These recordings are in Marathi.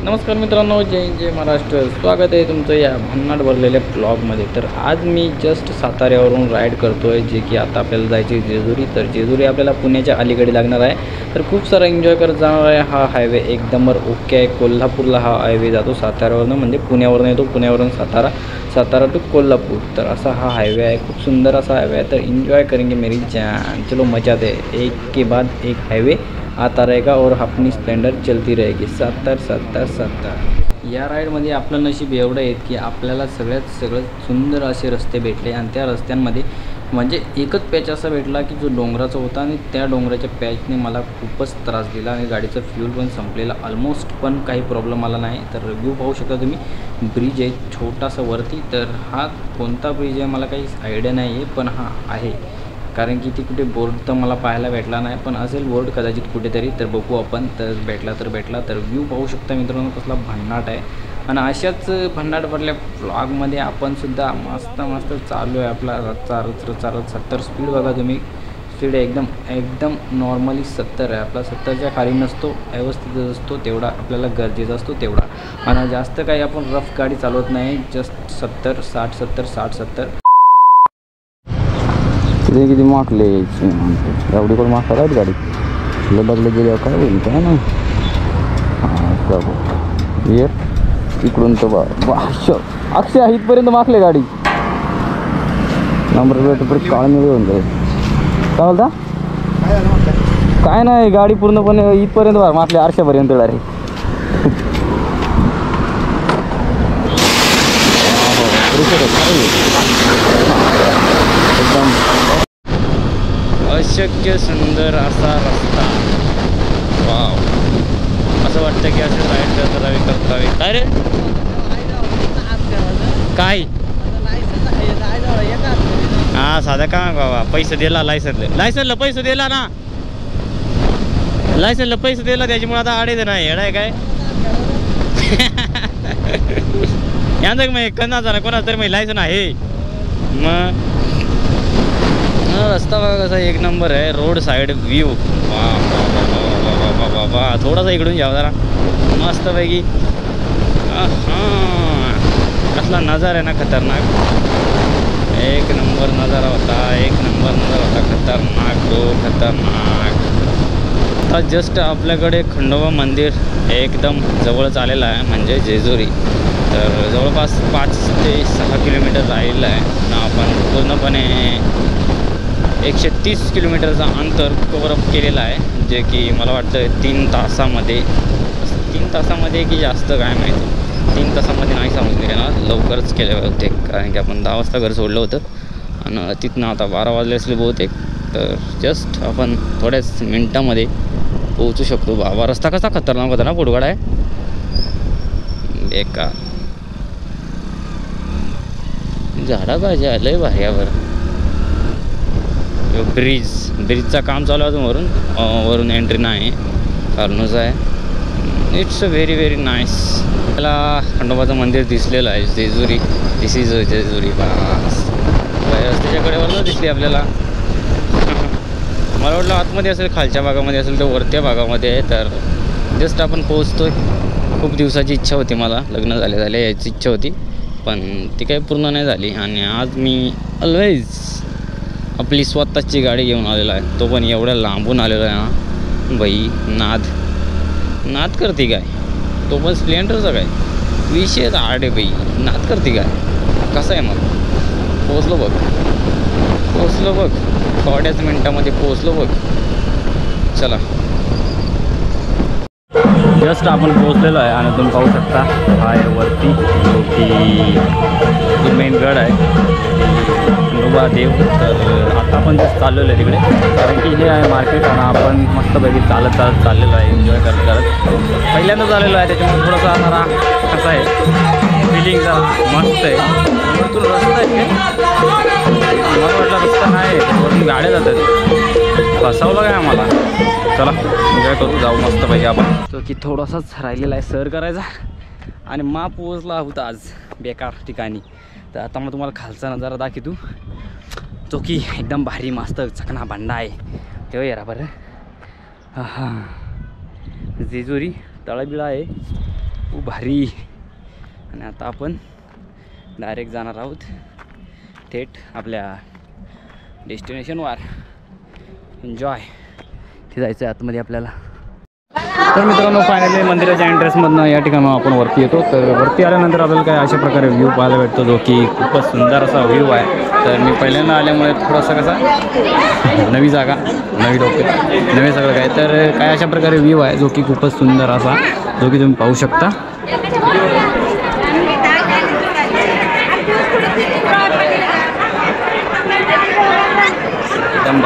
नमस्कार मित्रांनो, जय हिंद, जय महाराष्ट्र. स्वागत आहे तुमचं या भन्नाट भरलेल्या ब्लॉगमध्ये. तर आज मी जस्ट साताऱ्यावरून राईड करतो आहे, जे की आता आपल्याला जायचे जेजुरी. तर जेजुरी आपल्याला पुण्याच्या अलीकडे लागणार आहे. तर खूप सारा एन्जॉय करत जाणार आहे. हा हायवे एकदमवर ओके आहे. कोल्हापूरला हा हायवे जातो साताऱ्यावरून, म्हणजे पुण्यावरून येतो, पुण्यावरून सातारा, सातारा टू कोल्हापूर. तर असा हा हायवे आहे, खूप सुंदर असा हायवे आहे. तर एन्जॉय करेंगे मेरी जान. चलो मजा दे. एक के बाद एक हायवे आता रहेगा और अपनी स्प्लेंडर चलती रहेगी. 70-70-70. या राईडमध्ये आपलं नशीब एवढं आहे की आपल्याला सगळं सुंदर असे रस्ते भेटले, आणि त्या रस्त्यांमध्ये म्हणजे एकच पॅच असा भेटला की जो डोंगराचा होता, आणि त्या डोंगराच्या पॅचने मला खूपच त्रास दिला, आणि गाडीचं फ्यूल पण संपलेला ऑलमोस्ट, पण काही प्रॉब्लेम आला नाही. तर व्ह्यू पाहू शकता तुम्ही. ब्रिज आहे छोटासा वरती. तर हा कोणता ब्रिज आहे मला काही आयडिया नाही आहे, पण हा आहे, कारण की ती कुठे बोर्ड तर मला पाहायला भेटला नाही, पण असेल बोर्ड कदाचित कुठेतरी. तर बघू आपण, तर भेटला. तर व्ह्यू पाहू शकता मित्रांनो कसला भन्नाट आहे. आणि अशाच भन्नाट भरल्या ब्लॉगमध्ये आपण सुद्धा मस्त चालू आहे आपला चालत 70 स्पीड बघा तुम्ही. स्पीड एकदम नॉर्मली 70 आहे आपला. 70च्या खाली नसतो, व्यवस्थितच असतो, तेवढा आपल्याला गरजेचा असतो तेवढा. आणि जास्त काही आपण रफ गाडी चालवत नाही, जस्ट 70, 60, 70, 60, 70. किती माकले एवढी कोण मागतात आहेत गाडी. लढले गेल्यावर काय होईल काय ना. हां इकडून तर अक्षय इथपर्यंत मागले गाडी. नंबर प्लेट काळ मिळून जाईल. काय बोलता? काय नाही, गाडी पूर्णपणे इथपर्यंत मागले, आरशापर्यंत डायरेक्ट. एकदम अशक्य सुंदर असा रस्ता. वाव, असं वाटतं की असं राईड करतावे. काय रे काय? हा साधा का बाबा, पैसे दिला लायसनला पैसे दिला ना, लायसनला पैसे दिला, त्याच्यामुळे आता आडे नाही येणार काय. यांचं मग कोणाचा ना कोणाचा तरी मग लायसन आहे. मग रस्ता बघा कसा एक नंबर आहे. रोड साईड व्ह्यू वा थोडासा इकडून जाऊ जरा मस्तपैकी. कसला नजारा आहे ना, खतरनाक. एक नंबर नजारा होता, खतरनाक. आता जस्ट आपल्याकडे खंडोबा मंदिर एकदम जवळच आलेलं आहे, म्हणजे जेजुरी. तर जवळपास 5 ते 6 किलोमीटर राहिलेलं आहे. आपण पूर्णपणे 130 किलोमीटरचा अंतर कव्हरअप केलेलं आहे, जे की मला वाटतं 3 तासामध्ये की जास्त काय माहिती. 3 तासामध्ये नाही समजले ना, लवकरच केले होते, कारण की आपण 10 वाजता घर सोडलं होतं, आणि तिथनं आता 12 वाजले असले बहुतेक. तर जस्ट आपण थोड्याच मिनटामध्ये पोहोचू शकतो. बाबा रस्ता कसा खतरनाक होता ना, पुढगाड आहे बेकार. झाडा पाहिजे लय भारी यावर. ब्रिजचं काम चालू आहे, वरून एंट्री नाही, कारणच आहे. It's a very nice. त्याला खंडोबाचं मंदिर दिसलेलं आहे, जेजुरी. दिस इज जेजुरी. बस रस्त्याच्या कडेवरच दिसली आपल्याला. मला वाटलं आतमध्ये असेल, खालच्या भागामध्ये असेल, तर वरत्या भागामध्ये आहे. तर जस्ट आपण पोहोचतोय. खूप दिवसाची इच्छा होती मला, लग्न झाले यायची इच्छा होती, पण ती काही पूर्ण नाही झाली. आणि आज मी ऑलवेज आपली स्वतःची गाडी घेऊन आलेला आहे, तो पण एवढ्या लांबून आलेला आहे ना बाई. नाद करते काय, तो पण स्प्लेंडरचा काय विषय आडे बाई. नाद करते काय, कसं आहे मग. पोचलो बघ थोड्याच मिनटामध्ये पोचलो बघ. चला, जस्ट आपण पोहोचलेलो आहे, आणि तुम्ही पाहू शकता हा आहे वरती, जो की मेन गड आहे खंडोबा देव. तर आता आपण जस्ट चाललेलो आहे तिकडे, कारण की हे आहे मार्केट, आणि आपण मस्तपैकी चालत चाललेलो आहे, एन्जॉय करत. पहिल्यांदा चाललेलो आहे, त्याच्यामुळे थोडासा जरा कसं आहे फिलिंग जरा मस्त आहे. वरतून रस्ता आहे, मला वाटलं रस्ता नाही, वरून गाड्या जातात, फसवलं काय आम्हाला. चला एन्जॉय करू, जाऊ मस्तपैकी आपण. तो की थोडासाच राहिलेला आहे सर करायचा, आणि पोहोचला होता आज बेकार ठिकाणी. तर आता मग तुम्हाला खालचा नजारा दाखवतो, तो की एकदम भारी मस्त चकना भांडा आहे. तेव्हा येरा बरं. हां जेजुरी तळबिळा आहे. खूप भारी. आणि आता आपण डायरेक्ट जाणार आहोत थेट आपल्या डेस्टिनेशनवर. एन्जॉय. ते जायचं आहे आतमध्ये आपल्याला. तर मित्रांनो फायनली मंदिराच्या एंट्रेन्समधनं या ठिकाणी आपण वरती येतो. तर वरती आल्यानंतर आपल्याला काय अशा प्रकारे व्ह्यू पाहायला भेटतो जो की खूपच सुंदर असा व्ह्यू आहे. तर मी पहिल्यांदा आल्यामुळे थोडासा कसा नवी जागा, नवी लोक, नवे सगळं काय, तर काय अशा प्रकारे व्ह्यू आहे जो की खूपच सुंदर असा, जो की तुम्ही पाहू शकता. एकदम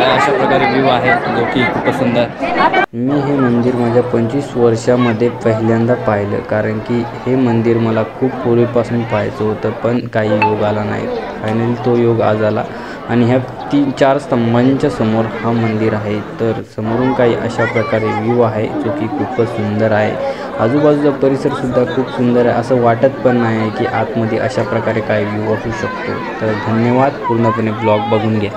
अशा प्रकारे व्ह्यू आहे जो की खूपच सुंदर. मी हे मंदिर माझ्या 25 वर्षामध्ये पहिल्यांदा पाहिलं, कारण की हे मंदिर मला खूप पूर्वीपासून पाहायचं होतं, पण काही योग आला नाही. फायनली तो योग आज आला आणि ह्या 3-4 स्तंभांच्या समोर हा मंदिर आहे. तर समोरून काही अशा प्रकारे व्ह्यू आहे जो की खूपच सुंदर आहे. आजूबाजूचा परिसरसुद्धा खूप सुंदर आहे. असं वाटत पण नाही आहे की आतमध्ये अशा प्रकारे काही व्ह्यू असू शकतो. तर धन्यवाद. पूर्णपणे ब्लॉग बघून घ्या.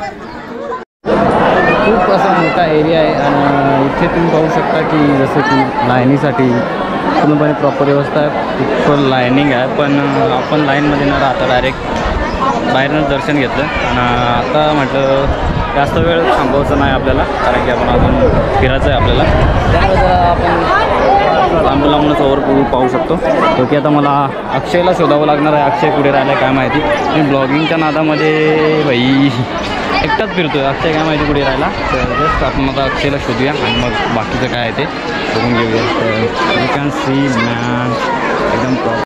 खूप असा मोठा एरिया आहे आणि इथे तुम्ही पाहू शकता की जसं की लाईनीसाठी पूर्णपणे प्रॉपर व्यवस्था आहे. खूप लाईनिंग आहे, पण आपण लाईनमध्ये न राहता डायरेक्ट बाहेरनंच दर्शन घेतलं. आणि आता म्हटलं जास्त वेळ थांबवायचं नाही आपल्याला, कारण की आपण अजून फिरायचं आहे आपल्याला. त्यामुळे जरा आपण लांबून लांबूनच ओव्हर पाहू शकतो. तो की आता मला अक्षयला शोधावं लागणार आहे. अक्षय कुठे राहिला आहे काय माहिती. मी ब्लॉगिंगच्या नादामध्ये बाई एकटाच फिरतो आहे. अक्षय काय माहिती कुठे राहिला. तर जस्ट आपण आता अक्षयला शोधूया आणि मग बाकीचं काय आहे ते बघून घेऊया. तर यू कॅन सी मॅन एकदम प्रॉपर.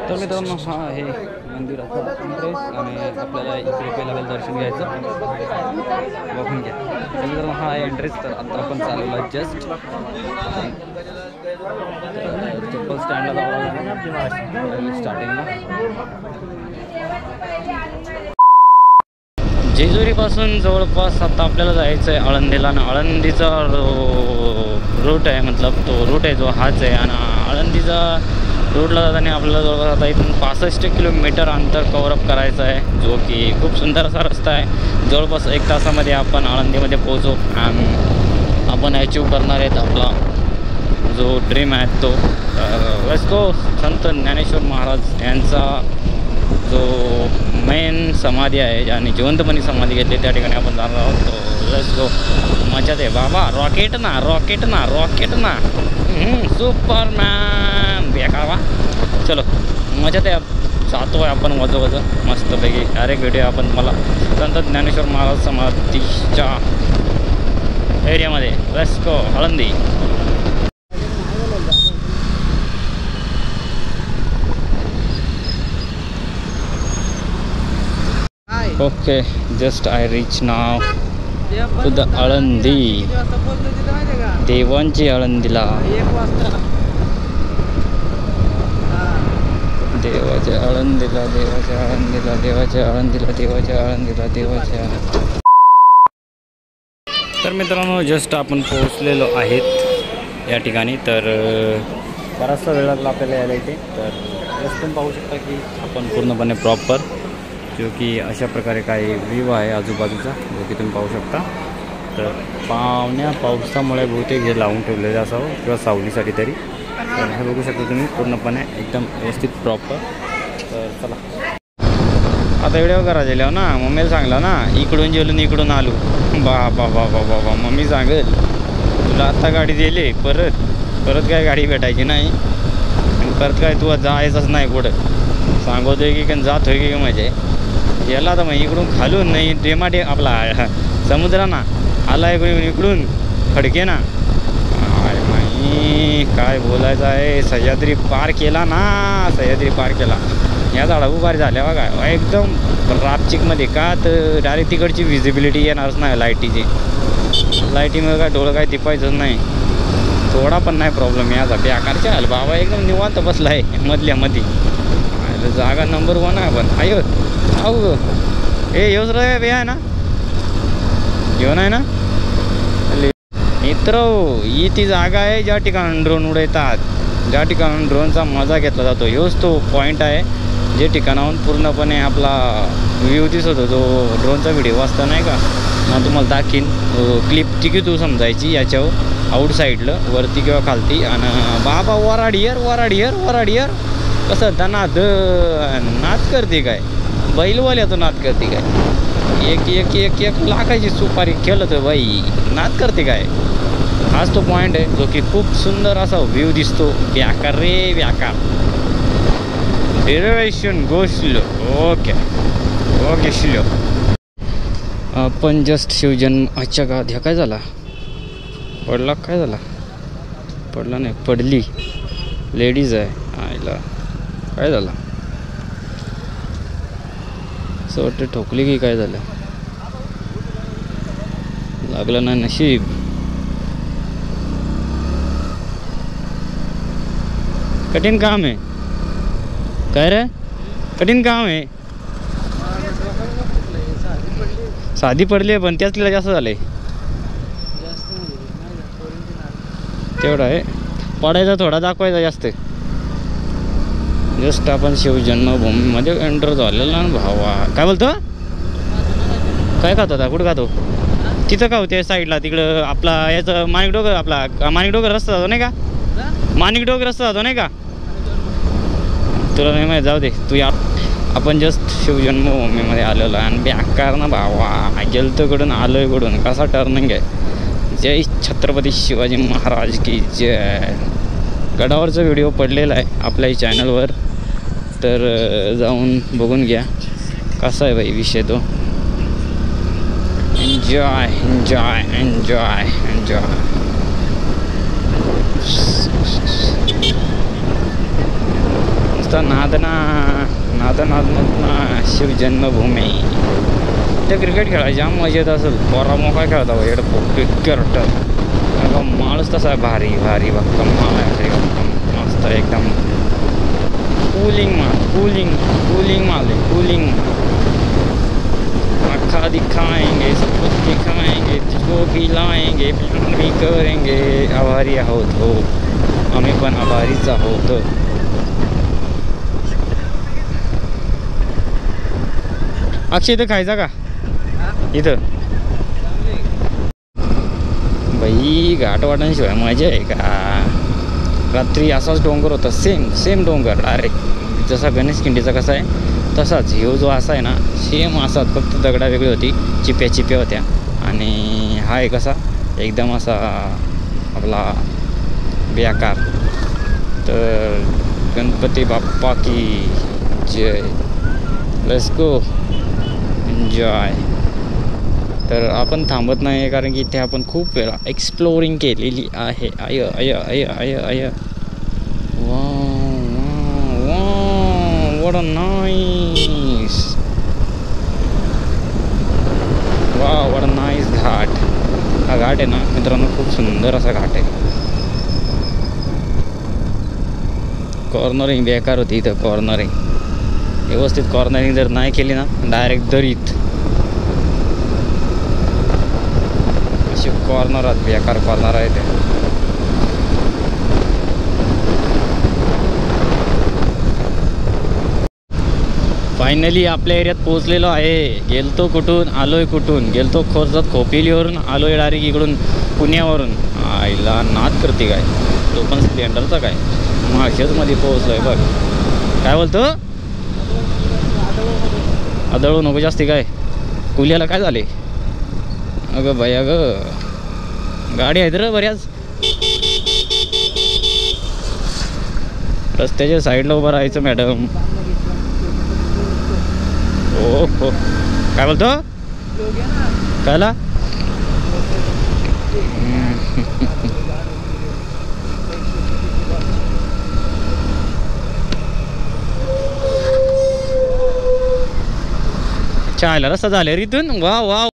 तर मित्रांनो हा आहे मंदिराचा एंट्रेन्स आणि आपल्याला इकडे पहिला दर्शन घ्यायचं. बघून घ्या. तर मित्रांनो हा आहे एंट्रेन्स. तर आता आपण चालवला जस्ट चप्पल स्टँडला जावं स्टार्टिंगला. जेजुरीपासून जवळपास आता आपल्याला जायचं आहे आळंदीला. आणि आळंदीचा रूट आहे, मतलब तो रूट आहे जो हाच आहे. आणि आळंदीचा रोडला जाताना आपल्याला जवळपास आता इथून 65 किलोमीटर अंतर कवरअप करायचं आहे, जो की खूप सुंदर असा रस्ता आहे. जवळपास 1 तासामध्ये आपण आळंदीमध्ये पोहोचू आणि आपण अचीव करणार आहेत आपला जो ड्रीम आहे तो. Let's go. संत ज्ञानेश्वर महाराज यांचा जो मेन समाधी आहे आणि जिवंतपणी समाधी घेतली त्या ठिकाणी आपण जाणार आहोत. तो लेट्स गो. मजा दे बाबा. रॉकेट ना रॉकेट ना रॉकेट ना सुपरमॅन बेकावा. चलो मजा दे. जातो आहे आपण वजो मस्तपैकी. डायरेक्ट व्हिडिओ आपण मला संत ज्ञानेश्वर महाराज समाधीच्या एरियामध्ये. Let's go Alandi. Okay just I reach now to the Alandi. देवांची आळंदीला. देवाच्या आळंदीला देवाच्या आळंदीला देवाच्या आळंदीला देवाच्या आळंदीला देवाच्या. तर मित्रांनो जस्ट आपण पोहोचलेलो आहेत या ठिकाणी. तर बराचसा वेळ लागला आपल्याला यायला इथे. तर जस्ट तुम्ही पाहू शकता की आपण पूर्णपणे प्रॉपर जो की अशा प्रकारे काही व्ह्यू आहे आजूबाजूचा जो की तुम्ही पाहू शकता. तर पावसामुळे बहुतेक हे लावून ठेवलेलं असावं किंवा सावलीसाठी तरी. तर हे बघू शकता तुम्ही पूर्णपणे एकदम व्यवस्थित प्रॉपर. तर चला आता व्हिडिओ करा गेल्यावर ना मम्मीला सांगला ना इकडून जेलून इकडून आलो. बाबा बाबा बाबा मम्मी सांगेल तुला आत्ता गाडी दिली परत काय गाडी भेटायची नाही आणि परत काय तू जायचंच नाही कुठं. सांगतोय की जात होय की मजा याला. तर मग इकडून खालून नाही डेमाटे आपला समुद्र ना आला इकडून खडके ना. काय बोलायचं आहे. सह्याद्री पार केला ना. सह्याद्री पार केला. या झाडा उभार झाल्या बघा एकदम रापचिकमध्ये. का तर डायरेक्ट तिकडची विजिबिलिटी येणारच नाही लाईटीची. लाईटीमुळे काय डोळं काय तिपायचंच नाही. थोडा पण नाही प्रॉब्लेम याचा. बेकारच्या आल बाबा एकदम निवांत बसला आहे मधल्यामध्ये. जागा नंबर 1 आहे पण. आयो आऊ हे योच रे आहे ना, घेऊन आहे ना मित्र. ही ती जागा आहे ज्या ठिकाणी ड्रोन उडवतात, ज्या ठिकाणी ड्रोनचा मजा घेतला जातो. ह्योच तो पॉईंट आहे जे ठिकाणाहून पूर्णपणे आपला व्ह्यू दिसत होतो. ड्रोनचा व्हिडिओ वाचता नाही का ना, तुम्हाला दाखीन क्लिप तिकीट समजायची याच्यावर आउटसाईडला वरती किंवा खालती. आणि बाबा वराडियर कसं दनाद नाच करते काय, बैलवाल्याचं नाच करते काय, एक लाखाची सुपारी केलं तर बाई नाच करते काय. हाच तो पॉईंट आहे जो की खूप सुंदर असा व्ह्यू दिसतो. व्याकार रे व्याकार. Derivation go slow. Okay slow. आपण जस्ट शिवजन्म अच्छा का ध्या काय झाला, पडला काय झाला, पडला नाही पडली, लेडीज आहे आईला काय झालं, असं वाटतं ठोकली की काय झालं, लागलं ना नशीब. कठीण काम आहे काय रे, कठीण काम आहे. साधी पडली आहे पण त्याच तिला जास्त झालंय, तेवढा आहे पडायचा थोडा दाखवायचा जास्त. जस्ट आपण शिवजन्मभूमीमध्ये एंटर झालेला ना भावा. काय बोलतो, काय खातो आता, कुठं खातो तिथं का होते साईडला तिकडं आपला याचं माणिकडोगर, आपला माणिकडोगर रस्ता जातो नाही का, माणिकडोगर रस्ता जातो नाही का, तुला नाही माहीत, जाऊ दे तू या. आपण जस्ट शिवजन्मभूमीमध्ये आलेलो आहे आणि बेकार ना भावा, गेलतो कडून आलोय कडून, कसा टर्निंग आहे. जय छत्रपती शिवाजी महाराज की जय. गडावरचा व्हिडिओ पडलेला आहे आपल्या चॅनलवर, तर जाऊन बघून घ्या कसा आहे भाई विषय तो. Enjoy enjoy enjoy enjoy. नादना शिवजन्मभूमी. ते क्रिकेट खेळायची जाम मजा येत असेल, पोरा मोका खेळता क्रिकेट. माणूस तसा आहे भारी भारी भक्कम माल आहे, मस्त एकदम कूलिंग माल आहे कूलिंग. अखा दिखाएंगे सब कुछ दिखाएंगे, तुझको खिलाएंगे प्लान भी करेंगे. आभारी आहोत हो, आम्ही पण आभारीच आहोत. अक्षय इथं खायचा का, इथं बाई घाट वाटांशिवाय मजा आहे का. रात्री असाच डोंगर होता, सेम डोंगर डायरेक्ट जसा गणेश खिंडीचा कसा आहे तसाच ह्यो जो असा आहे ना, सेम असाच, फक्त दगडा वेगळी होती, चिप्या होत्या. आणि हा आहे कसा एकदम असा आपला बेकार. तर गणपती बाप्पा की जय. Let's go enjoy. तर आपण थांबत नाही कारण की इथे आपण खूप वेळा एक्सप्लोरिंग केलेली आहे. I what a nice, what a nice ghat. हा घाट आहे ना मित्रांनो, खूप सुंदर असा घाट आहे. कॉर्नरिंग बेकार होती इथं, कॉर्नरिंग व्यवस्थित कॉर्नरिंग जर नाही केली ना डायरेक्ट दरीत. असे कॉर्नर आहेत, बेकार कॉर्नर आहे ते. फायनली आपल्या एरियात पोहोचलेलो आहे. गेलतो कुठून आलोय कुठून, गेलतो खोपोलीवरून आलोय डायरेक्ट इकडून पुण्यावरून. आईला नाद करते काय, तो पण स्प्लेंडरचा काय, माळशेजमध्ये पोहोचलोय बघ. काय बोलतो, आदळू नको जास्ती काय, कुल्याला काय झाले. अगं बाई अगं, गाडी आहेत रे बऱ्याच. रस्त्याच्या साईडला उभं राहायचं मॅडम. हो हो, काय बोलतो कायला. चायला रस्ता झाले रे इथून. वा वा